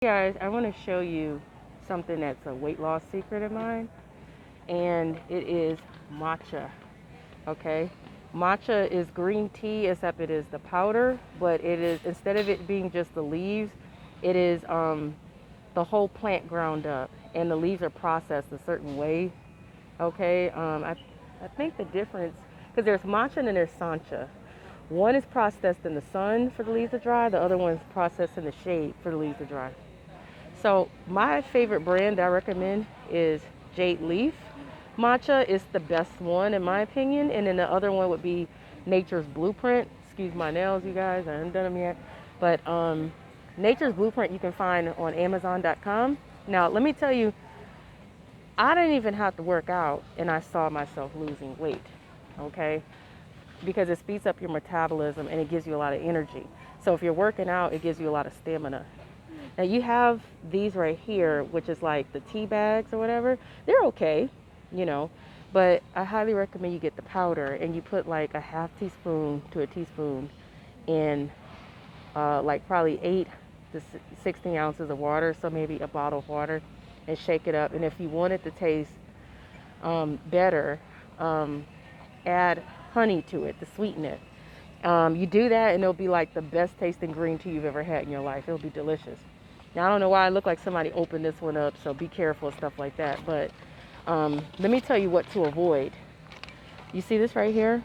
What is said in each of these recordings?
Guys, I want to show you something that's a weight loss secret of mine, and it is matcha. Okay, matcha is green tea, except it is the powder, but it is, instead of it being just the leaves, it is the whole plant ground up, and the leaves are processed a certain way. Okay, I think the difference, because there's matcha and then there's sancha. One is processed in the sun for the leaves to dry, the other one is processed in the shade for the leaves to dry. So my favorite brand that I recommend is Jade Leaf. Matcha is the best one in my opinion, and then the other one would be Nature's Blueprint. Excuse my nails, you guys, I haven't done them yet. But Nature's Blueprint you can find on Amazon.com. Now let me tell you, I didn't even have to work out, and I saw myself losing weight. Okay, because it speeds up your metabolism and it gives you a lot of energy. So if you're working out, it gives you a lot of stamina. Now you have these right here, which is like the tea bags or whatever. They're okay, you know, but I highly recommend you get the powder and you put like a half teaspoon to a teaspoon in like probably 8 to 16 ounces of water. So maybe a bottle of water, and shake it up. And if you want it to taste better, add honey to it to sweeten it. You do that and it'll be like the best tasting green tea you've ever had in your life. It'll be delicious. Now, I don't know why I look like somebody opened this one up, so be careful and stuff like that. But let me tell you what to avoid. You see this right here?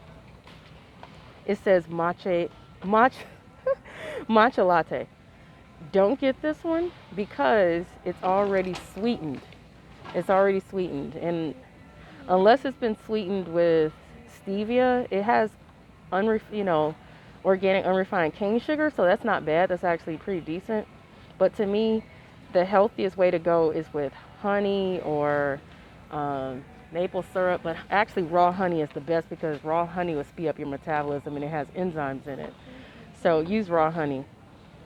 It says matcha latte. Don't get this one because it's already sweetened. It's already sweetened. And unless it's been sweetened with stevia, it has organic unrefined cane sugar, so that's not bad. That's actually pretty decent. But to me, the healthiest way to go is with honey or maple syrup. But actually, raw honey is the best because raw honey will speed up your metabolism and it has enzymes in it. So use raw honey,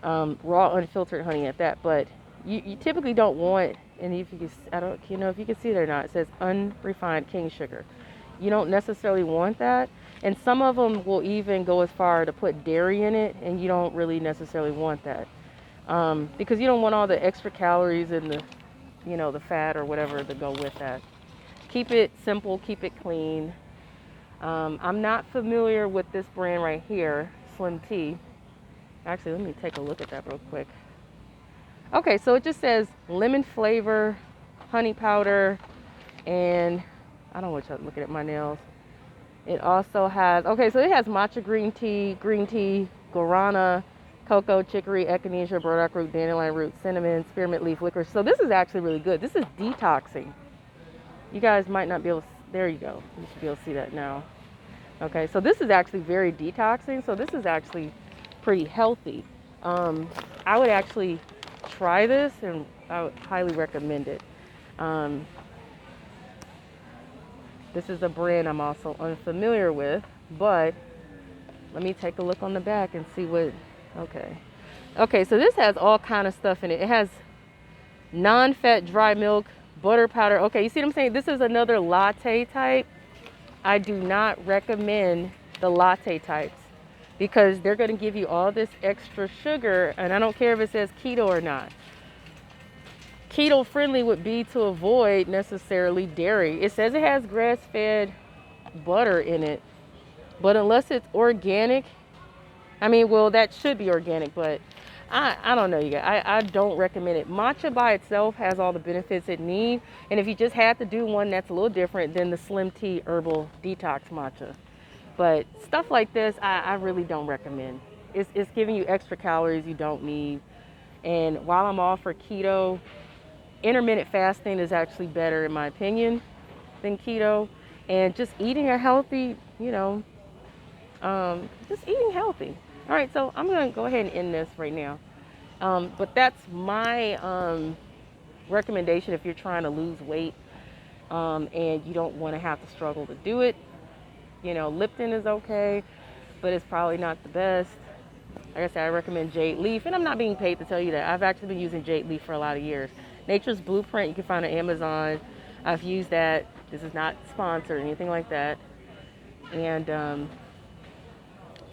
raw unfiltered honey at that. But you typically don't want, and if you can, I don't, if you can see it or not, it says unrefined cane sugar. You don't necessarily want that. And some of them will even go as far to put dairy in it, and you don't really necessarily want that. Because you don't want all the extra calories and the fat or whatever to go with that. Keep it simple, keep it clean. I'm not familiar with this brand right here, Slim Tea. Actually, let me take a look at that real quick. Okay, so it just says lemon flavor, honey powder, and I don't want you looking at my nails. It also has, okay, so it has matcha green tea, guarana, cocoa, chicory, echinacea, burdock root, dandelion root, cinnamon, spearmint leaf, licorice. So this is actually really good. This is detoxing. You guys might not be able to, there you go. You should be able to see that now. Okay, so this is actually very detoxing. So this is actually pretty healthy. I would actually try this and I would highly recommend it. This is a brand I'm also unfamiliar with, but let me take a look on the back and see what, okay, so this has all kind of stuff in it. It has non-fat dry milk, butter powder. Okay, you see what I'm saying? This is another latte type. I do not recommend the latte types because they're going to give you all this extra sugar, and I don't care if it says keto or not. Keto friendly would be to avoid necessarily dairy. It says it has grass-fed butter in it, but unless it's organic, that should be organic, but I don't know, you guys. I don't recommend it. Matcha by itself has all the benefits it needs, and if you just had to do one that's a little different than the Slim Tea Herbal Detox Matcha. But stuff like this, I really don't recommend. It's giving you extra calories you don't need, and while I'm all for keto, intermittent fasting is actually better in my opinion than keto, and just eating a healthy, just eating healthy. All right, so I'm gonna go ahead and end this right now. But that's my recommendation if you're trying to lose weight and you don't want to have to struggle to do it. Lipton is okay, but it's probably not the best. Like I said, I recommend Jade Leaf, and I'm not being paid to tell you that. I've actually been using Jade Leaf for a lot of years. Nature's Blueprint, you can find on Amazon. I've used that. This is not sponsored or anything like that. And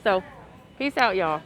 so, peace out, y'all.